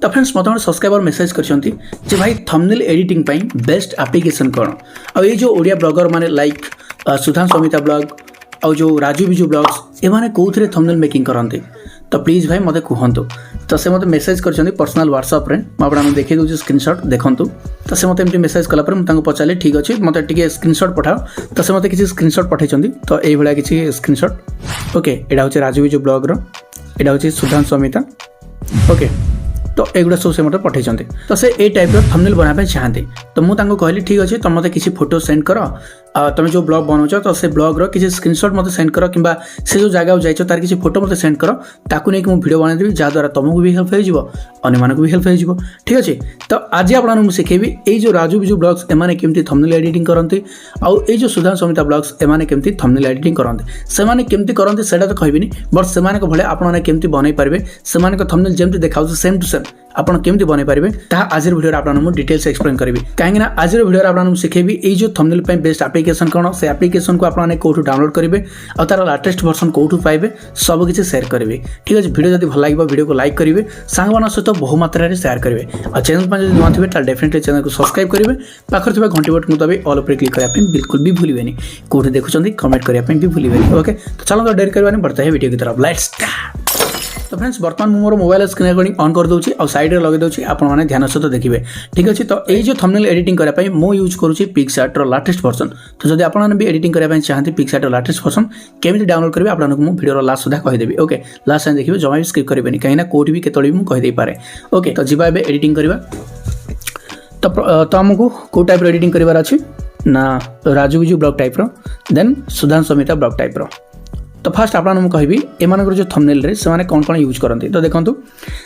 तो फ्रेंड्स मत subscriber message करछंती जे भाई थंबनेल एडिटिंग पई बेस्ट एप्लीकेशन कोन आ ये जो ओडिया ब्लॉगर माने लाइक सुधांश समिता ब्लॉग आ जो राजू बिजू ब्लॉग्स ए माने कोथरे थंबनेल मेकिंग करंती तो प्लीज भाई मते कहंतु तो से मते मेसेज करछंती पर्सनल व्हाट्सएप रे म आपन देखै दउ स्क्रीनशॉट देखंतु तो से मते एमटी मेसेज कला पर म तांको पचाले ठीक अछि मते टिके स्क्रीनशॉट पठाओ तो से मते किछि स्क्रीनशॉट पठाइछंती तो एई भला किछि स्क्रीनशॉट ओके एडा होचे राजू बिजू ब्लॉग रो एडा होचे सुधांश समिता ओके तो एगुड़ा सब से मत पठे तो से ए टाइप थंबनेल बनाबे चाहते तो मु तांको कहली ठीक अछि तुम मते किछि फोटो सेंड करो तुम जो ब्लॉग बनाउछ तो से ब्लॉग रो किछि स्क्रीनशॉट मते सेंड करो किबा से जो जगह जाइछो तार किछि फोटो मते सेंड करो ताकू नै कि मु वीडियो बना देबी जा द्वारा तुमको भी हेल्प हो जिवो अन्य मानको भी हेल्प हो जिवो ठीक अछि तो आज आपन मु सिखेबी ए जो राजू बिजू ब्लॉग्स ए माने केमती थंबनेल एडिटिंग करंती आ ए जो सुधांश समिता ब्लॉग्स ए माने केमती थंबनेल एडिटिंग करंती से माने केमती करंती सेटा तो कहबिनी बट से माने को भले आपन माने केमती बनाई परबे से माने को थंबनेल जेमती देखाउ सेम टू सेम आपन केमती बनै पारिबे ता आजिर वीडियो आपन मु डिटेल्स एक्सप्लेन करबी काहेकि ना आजिर वीडियो आपन मु सिखेबी ए जो थंबनेल पे बेस्ट एप्लीकेशन कोन से एप्लीकेशन को आपन कोठु डाउनलोड करिवे आ तार लेटेस्ट वर्जन कोठु पाइबे सब किछि शेयर करिवे ठीक अछि वीडियो जदी भल लागिबो वीडियो को लाइक करिवे सांगवान सहित बहु मात्रा रे शेयर करिवे आ चैनल पर जदी नथिबे ता डेफिनेटली चैनल को सब्सक्राइब करिवे पाखर थिबा घंटी बटन दबाइ ऑल पर क्लिक करिया पे बिल्कुल भी भूलिबेनी कोठु देखुचंदी कमेंट करिया पे भी भूलिबेनी ओके तो चलो तो देर करबानी बढ़ता है वीडियो की तरफ लेट्स स्टार्ट तो फ्रेंड्स बर्तमान मु मोर मोबाइल स्क्रीन रिकॉर्डिंग ऑन कर दोछि और साइड रे लगे दोछि आपण माने ध्यान सहित देखिबे ठीक अछि तो ए जो थंबनेल एडिटिंग करा पई मो यूज करूछि पिक्सआर्ट रो लेटेस्ट वर्जन तो जदि आपण माने भी एडिटिंग करा पई चाहते पिक्सआर्ट रो लेटेस्ट वर्जन केमिति डाउनलोड करबे आपण को मु वीडियो रो लास्ट सुधा कहि देबी ओके लास्ट टाइम देखिबे जमा भी स्किप करबेनी काहेना कोड भी केतोली मु कहि दे पारे ओके तो जिबा बे एडिटिंग करबा तो हमको को टाइप रो एडिटिंग करबार अछि ना राजू बिजू ब्लॉग टाइप रो then Sudhansh Samita blog type रो तो फास्ट आपन मु कहबी ए मानकर जो थंबनेल रे से माने कोन यूज करंती तो देखंतु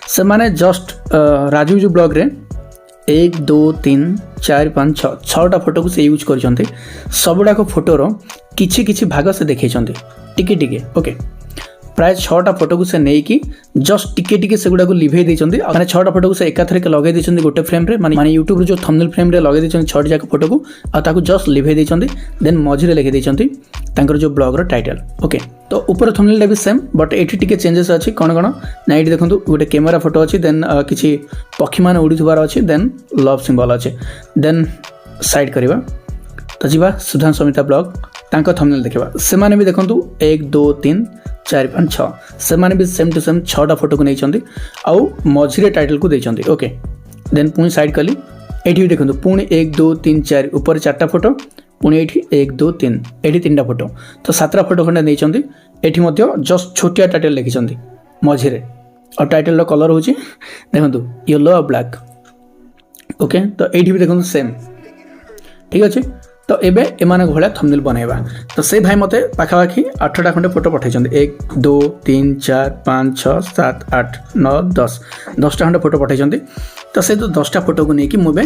से माने जस्ट राजू जो ब्लॉग रे 1 2 3 4 5 6 6टा फोटो को से यूज करछंती सबडा को फोटो रो किछि किछि भाग से देखैछंती टिके टिके ओके प्राय 6टा फोटो को से नै कि जस्ट टिके टिके सेगुडा को लिभे दैछंती माने 6टा फोटो को से एकाथरे के लगे दैछंती गोटे फ्रेम रे माने YouTube रे जो थंबनेल फ्रेम रे लगे दैछंती 6टा जाक फोटो को आ ताको जस्ट लिभे दैछंती देन मझिरे लिखि दैछंती तांकर जो ब्लॉग रो टाइटल ओके तो ऊपर थंबनेल भी सेम बट एठी टिके चेंजेस अछि कोन कोन ना एठी देखंतु गोटे कैमरा फोटो अछि देन किछि पक्षी मान उडुथबार अछि देन लव सिंबल अछि देन साइड करबा तो जीवा सुधांश समिता ब्लॉग तांको थंबनेल देखबा से माने भी देखंतु 1 2 3 4 5 6 से माने भी सेम टू सेम 6टा फोटो को नैचंती आउ मझिरे टाइटल को दैचंती ओके देन पुनी साइड कली एठी देखंतु पुनी 1 2 3 4 ऊपर 4टा फोटो पुनी एठी 1 2 3 एठी 3टा फोटो तो 7टा फोटो खंडे नैचंती एठी मध्य जस्ट छोटिया टाइटल लिखिचंती मझिरे और टाइटल रो कलर होची देखंतु येलो और ब्लैक ओके तो एठी भी देखंतु सेम ठीक अछि तो एबे एमाने घोड़ा थंबनेल बनाइबा तो से भाई मते पाखापाखी 8टा खंडे फोटो पठाइछंती 1 2 3 4 5 6 7 8 9 10 10टा खंडे फोटो पठाइछंती तो से तो 10टा फोटो को नेकी मुबे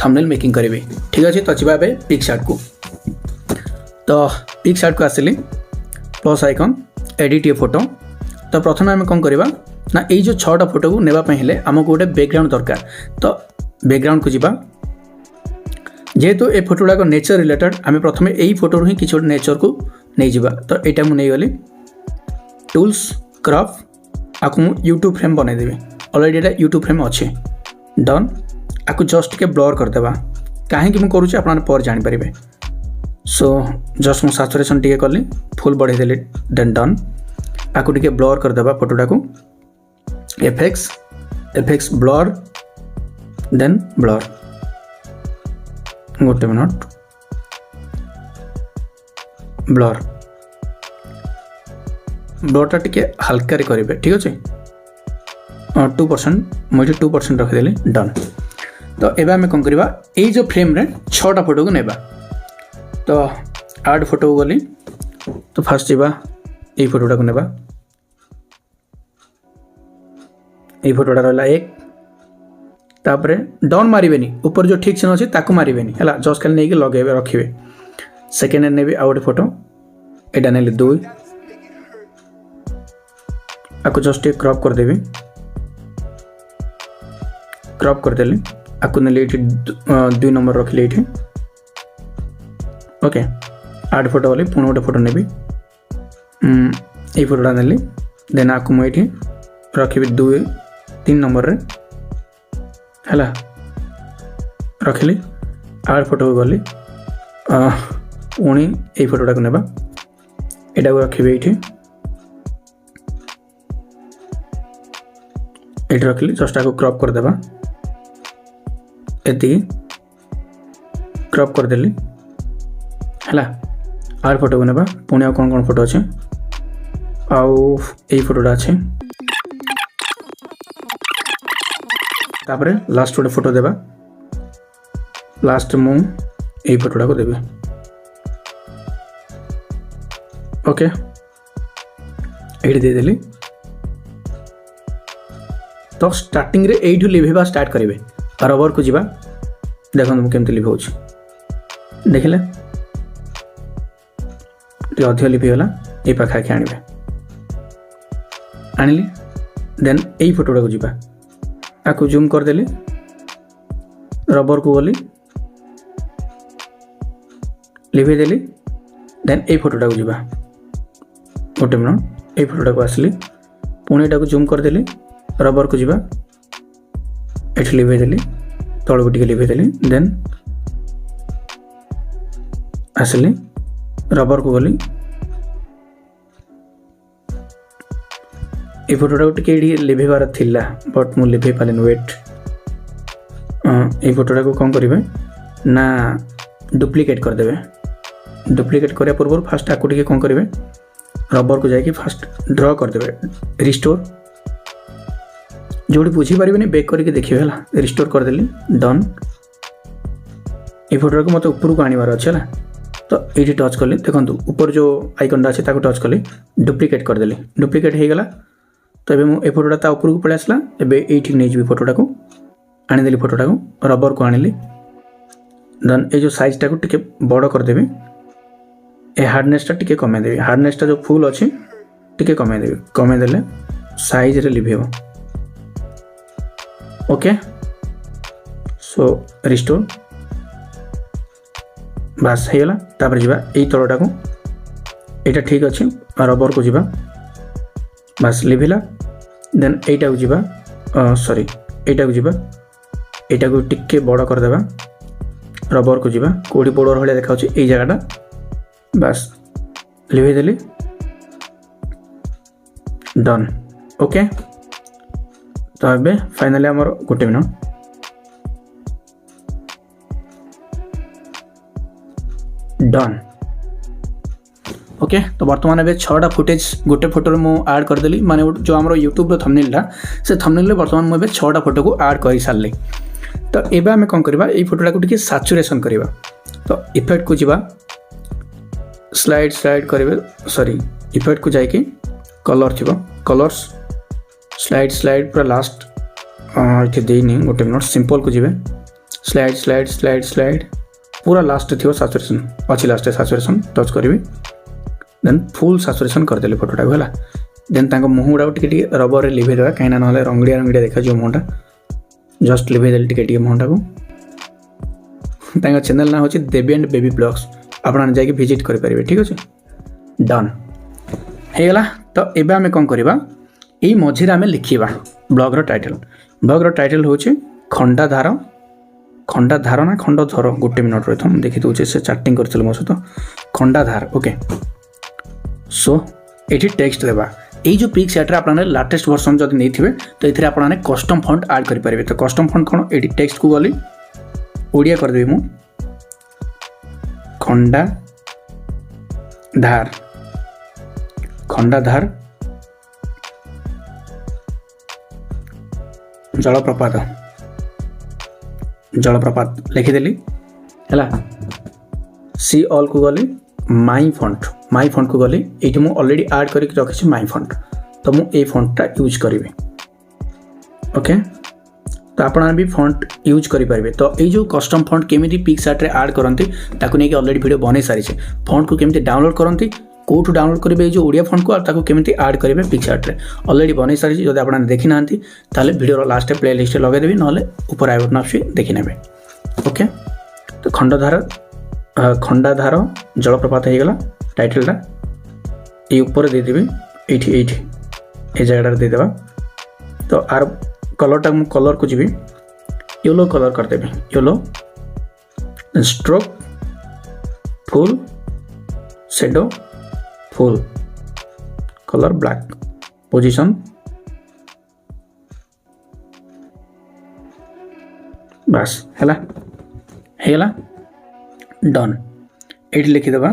थंबनेल मेकिंग करिवे ठीक अछि तो जिबा बे पिक्सआर्ट को easily plus icon edit a photo तो प्रथम हम कोन करबा ना ए जो 6टा फोटो को नेबा पहिले हमको गोटे बैकग्राउंड दरकार तो बैकग्राउंड को जिबा जेहेतु ए फोटोडा को नेचर रिलेटेड आम प्रथम यही फोटो ही किसी नेचर को नहीं जावा तो यहाँ मुझे गली टूल्स क्रॉप आपको मुझे यूट्यूब फ्रेम बनईदेवी अलरेडी ये यूट्यूब फ्रेम अच्छे डन आपको जस्ट के ब्लर करदेवा कहीं मुझे करुच्चे आप जानीपर सो जस्ट मुझे सैचुरेशन टे कली फुल बढ़ेदेली देन डन आपको टे ब्लर करदेवा फोटोटा को एफएक्स ब्लर देन ब्लर गोटे मिनट ब्लरटा टिके हल्का करेंगे ठीक अच्छे 2% मुझे 2% रखिदेली डन तो एबे आम कौन करवा ये जो फ्रेम रे 6टा फोटो को नेबा तो आड फोटो को गली तो फास्ट जावा ये फोटोटा को नेबा ये फोटोटा रहा एक तापरे डाउन मारिबेनी ऊपर जो ठीक से अच्छे ताकू मारिबेनी है जस्ट खाली नहीं लगे रखिए सेकेंड ने भी आउ गोटे फोटो एटा ने 2 आपको जस्ट क्रॉप करदेवी क्रॉप करदेली आपको ने 2 नंबर रखिले ये ओके आठ फोटो वाली पुणी गोटे फोटो नेबी ये फोटोटा नेली देन आपको मुझे रखी 2 3 नंबर रे है रखिली आड फोटो को गली पुणी ये फोटोटा को नेबा एटा को रखिबे ये रखिली जस्ट को क्रॉप कर देबा एति क्रॉप कर देली है आड फोटो को नेबा पुणी आ कौन फोटो अच्छे आउ ये फोटोटा अच्छे तापरे लास्ट गोटे फोटो देबा लास्ट मु ये फोटोटा को देबे ओके ये दे देली तो स्टार्टिंग रे एठू लिभेबा स्टार्ट करेंगे रबर को जीवा देखो मुझे केमती लिभाऊ देखिले अधिक लिभिगला ये पाखाखी आने आनिली देन यही फोटोटा को जीवा आपको जूम करदेली रबर को गली लिभेदेली देन यही फोटोटा को जीवा गोटे मिनट ये फोटोटा को आसली पुणी एटा को जूम करदेली रबर को जीवा एठी लिभेदेली तल को टिके लिभेदेली देन आसली रबर को गली ये फोटोटा को टिके लिभेबार थिला बट मु लिभे पालिन वेट ये फोटोटा को कौन करेंगे ना डुप्लिकेट करदेवे डुप्लिकेट करने पूर्व फास्ट आपको टिके कौन करेंगे रबर को जाकि फास्ट ड्र करदेवे रिस्टोर जोड़ी बुझीपारे बैक करके देखिए है रिस्टोर करदेली डन ये फोटोटा को मतलब ऊपर को आनबार अच्छे है तो ये टच कली देखो ऊपर जो आइकनटा अच्छे ताको टच कली डुप्लिकेट करदेली डुप्लिकेट हो गला तो ये मुझे फोटोटा ता ऊपर को पड़े आसला ये नहीं जी फोटोटा को आनीदेली फोटोटा को रबर को आनिली देन ये जो साइजटा को टिके बड़ करदेवी ए हार्डनेसटा टिके कमेदेवी हार्डनेसटा जो फुल अच्छी टिके कमेदेवी कमेदेले साइज रे लिभेबो ओके सो रिस्टोर बास हो गला तापर जीवा एई तलटा को एटा ठीक अच्छे रबर को जीवा बास लिभिला देन एटा को जीवा सॉरी एटा को जीवा एटा को टिके बड़ करदेबा रबर को जीवा कोडी बड़ भलिया देखा ए जगहटा बास लिभेदेली डन ओके तो ए फाइनाली आमर गोटे मिनट डन ओके तो बर्तमान ए 6टा फुटेज गोटे फोटो मु ऐड करदेली माने जो आम यूट्यूब थंबनेलटा से थंबनेल बर्तमान मुझे 6टा फोटो को ऐड कर सारे तो एबे आम कौन करवा ये फोटोटा को टिके सैचुरेशन करवा तो इफेक्ट को जीवा स्लाइड स्लाइड करेंगे सॉरी इफेक्ट को जाकि कलर थी कलर्स स्लाइड स्लाइड पूरा लास्ट ये देनी गोटे मिनट सिंपल को जीवे स्लाइड स्लाइड स्लाइड स्लाइड पूरा लास्ट थी सैचुरेशन अच्छी लास्ट सैचुरेशन टच करी देन फुल सैचुरेशन करदेली फोटोटा को है देन मुह गुड़ा टी रबर लिभेदेवा कहीं ना रंगड़िया रंगड़िया देखा मुहटा जस्ट लिभेदेली टी मुहटा को चैनल ना हूँ देवी एंड बेबी ब्लॉग्स आपने जाकि विजिट करेंगे ठीक अच्छे डन होगला तो ये आम कौन करवा ये मझे आम लिखा ब्लॉगर टाइटल हूँ खंडाधार खंडाधार ना खंडधर गोटे मिनट रही था देखी दूचे से चैटिंग कर मो सहित खंडाधार ओके सो ये टेक्स्ट देवा ये जो पिक्सार्ट आपने लाटेस्ट वर्सन जब नहीं थे तो ये आपने कस्टम फॉन्ट ऐड करेंगे तो कस्टम फॉन्ट कौन ये टेक्स्ट को गली ओडिया करदेवी मु खंडाधार खंडाधार जलप्रपात लिखिदेली है सी ऑल को गली माई फंट को गली ये मुझे ऑलरेडी ऐड करके रखी माई फंट तो मुझे फंटा यूज करी ओके तो आपने भी फंट यूज करेंगे तो ये जो कस्टम फंट केमी पिक्सार्ट रे ऐड करती ताकू नहीं ऑलरेडी वीडियो बन सारी फंट को केमी डाउनलोड करती कौटू डाउनलोड करेंगे जो ओडिया फंट को केमी ऐड करेंगे पिक्सार्ट रे ऑलरेडी बन सारी जब आप देखी ना ताले वीडियो लास्ट प्ले लिस्ट लगेदेवी ना ऊपर आई बटन आसुची देखी ने ओके तो खंडाधार जलप्रपात हो गला टाइटलटा ये ऊपर देदेवी ये जगह देदेवा तो आर कलरटा कलर को जी येलो कलर करदेवी yellow stroke full shadow full colour black position बस है डन ये लिखिदेवा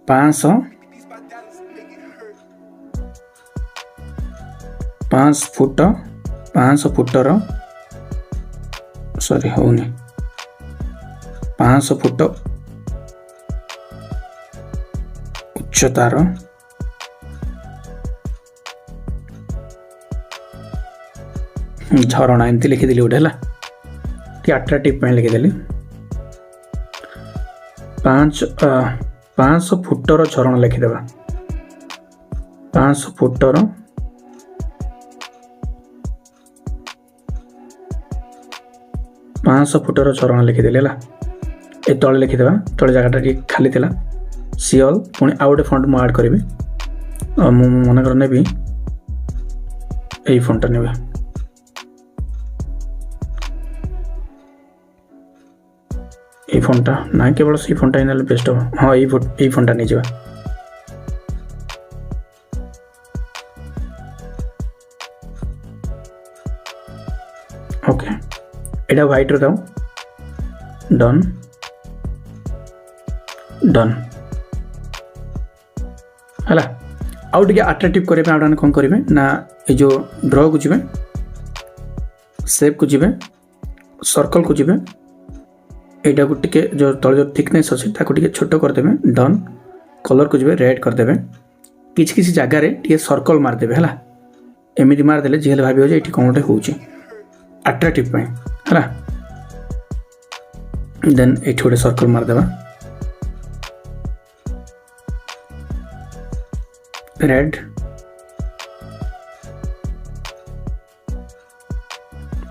500 फुटर सॉरी होनी 500 फुट उच्चतार झरणा एमती लिखिदेली गोटे है अट्राक्टिव लिखिदेली 500 फुटर झरणा लिखिदेवा 500 फुटर झरणा लिखिदेली है ए तले लिखिदेवा तले जगह खाली थिला सियल पुणी आउ गोटे फंट मुझे आड करी मन कर नेबी यही फंटा ने ये फोनटा ना केवल से फोनटा ही ना बेस्ट हम हाँ यही फोनटा नहीं जावा ओके एटा व्हाइट रो दाओ डन डन हला आउ टिके अट्रैक्टिव करे पे आपन कोन करिवे ना ए जो ड्रॉ को जिवे शेप को जिवे सर्कल को जिवे एटा को टिके जो तल जो थिकनेस अच्छे ताको टिके छोट करदेवे डन कलर को जिवे रेड करदेवे किसी किसी जगह रे टिके सर्कल मारदेवे हला एमिति मारदेले जे हेले भाबियो जे एठी कोन गोटे होउची अट्रैक्टिव पय हला देन एठी गोटे सर्कल मारदेवा रेड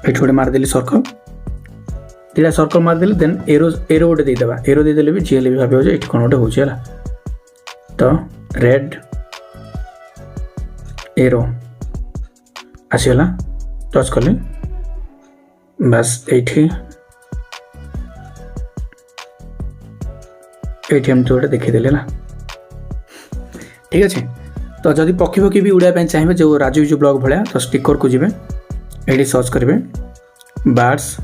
एठी गोटे मारदेली सर्कल दिटा सर्कल मारदेली देन एरो एरो गोटे देदेवा एरो देदेले भी जीएल भी भाबियो जे एठी कोन गोटे होउची हला तो रेड एरो आसीगला टच कले बस एठी हम तो देखीदेले ना ठीक अच्छे तो जदि पक्षी पक्षी भी उड़ाई चाहिए जो राजू जो ब्लॉग भाया तो स्टिकर को जीवे ये सर्च करेंगे बार्ड्स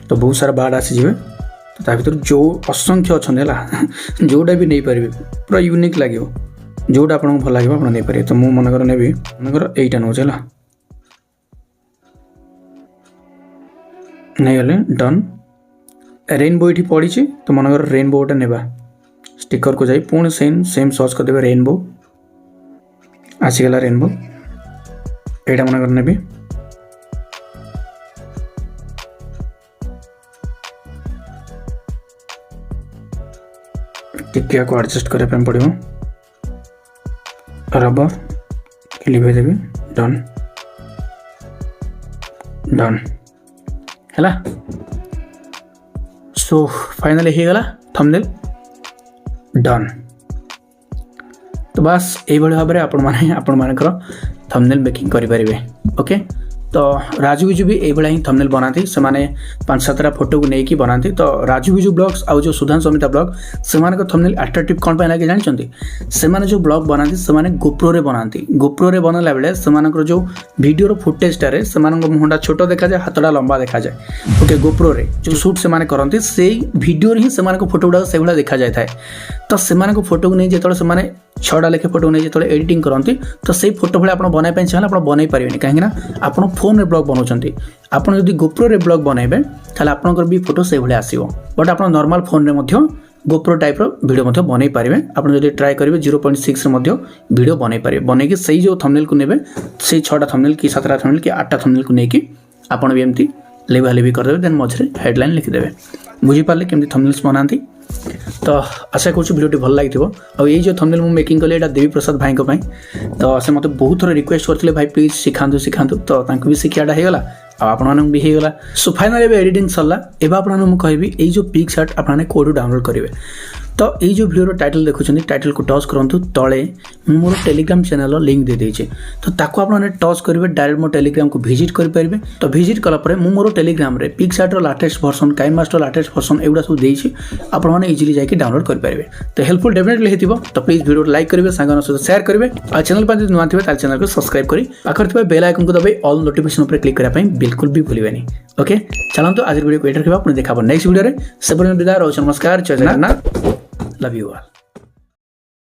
तो बहुत सारा बार्ड आसीजे तो ता भर जो असंख्य अच्छा जोटा भी नहीं पारे पूरा यूनिक लगे जोटा आपको भल लगे आप नहीं पारे तो मुझे मनकर ने मनकर यहीटा नौ नहीं गले डन रेनबो ये पड़ी तो मनकर रेनबो गोटे नेबा स्टिकर को जाई पुणी सेम सर्च करदे रेनबो आसीगला रेनबो एटा मनकर नेबी टिकिया को एडजस्ट करने पड़ो रबर लिभे देवी डन डन है सो फाइनली हो गला थंबनेल डन तो बस यही भाव में आपण मानकर थंबनेल मेकिंग करें ओके तो राजू विजू भी ये ही थंबनेल बनाती से 5-7टा फोटो को लेकिन बनाती तो राजू विजू ब्लॉग्स आउ जो सुधांशु अमिता ब्लॉग से थंबनेल अट्रैक्टिव कौन पे लगे जानते से जो ब्लॉग बनाती से गोप्रो रे बनाती गोप्रो रे बनला बेले से जो वीडियो फुटेजटारे से मुहटा छोट देखा जाए हाथटा लंबा देखा जाए ओके गोप्रो रे जो शूट से करती से वीडियो ही से फोटो गुड़ा से भाई देखा जाए तो से फोटो को नहीं जो से 6टा लेखे फोटो नहीं जो एडिटिंग करती तो से फोटो भाई आप बनवाई चाहिए आप बनई पारे कहीं आप फोन रे ब्लॉग बनाऊँच आपड़ जब गोप्रो रे ब्लॉग बनइबे ताले आपनकर भी फोटो से भाई आसीबो बट आप नॉर्मल फोन रे मध्य गोप्रो टाइप रो वीडियो बनई पारे आप ट्राए करेंगे 0.6 रे वीडियो बनई पारे बनईकि से जो थंबनेल को नेबे से 6टा थंबनेल कि 7टा थंबनेल कि 8टा थंबनेल को लेकिन आपन भी एमती लेवा लेवी करदेवे देन मझे हेडलाइन लिखिदेवे बुझीपारे केमती थंबनेल्स बनाती तो आशा करूँ वीडियो भल लगी और ये जो थंबनेल मुझे मेकिंग कले देवी प्रसाद भाई तो से मत बहुत थर रिक्वेस्ट करते भाई प्लीज शिखातु शिखातु तो भी शिखाटा होगा आपन भी होगा सो फाइनल एडिटिंग सरला एवं आपको कहबी ये जो पिक्सार्ट आपने कौटू डाउनलोड करेंगे तो ये जो वीडियो टाइटल देखुं टाइटल को टच करूँ तले मोर टेलीग्राम चैनल लिंक दे देछे तो ताको आपने टच करेंगे डायरेक्ट मो टेलीग्राम को विजिट करेंगे। तो विजिट कलापर मोर टेलीग्राम रे PicsArt latest version KineMaster latest version एगुड़ा सब देछि आपने इजिली जाकि डाउनलोड करेंगे। तो हेल्पफुल डेफिनेटली होतिबो तो प्लीज वीडियो लाइक करेंगे सांगन सहित शेयर करेंगे और चैनल पर नुआ थे चैनल को सब्सक्राइब करी पाखर बेल आइकन को दबाई ऑल नोटिफिकेशन पर क्लिक करने बिल्कुल भी भूलिबेनी। ओके चलते आज वीडियो को एटर देखा नेक्स्ट वीडियो से विदाय रोज नमस्कार जय जगन्नाथ लव यू ऑल।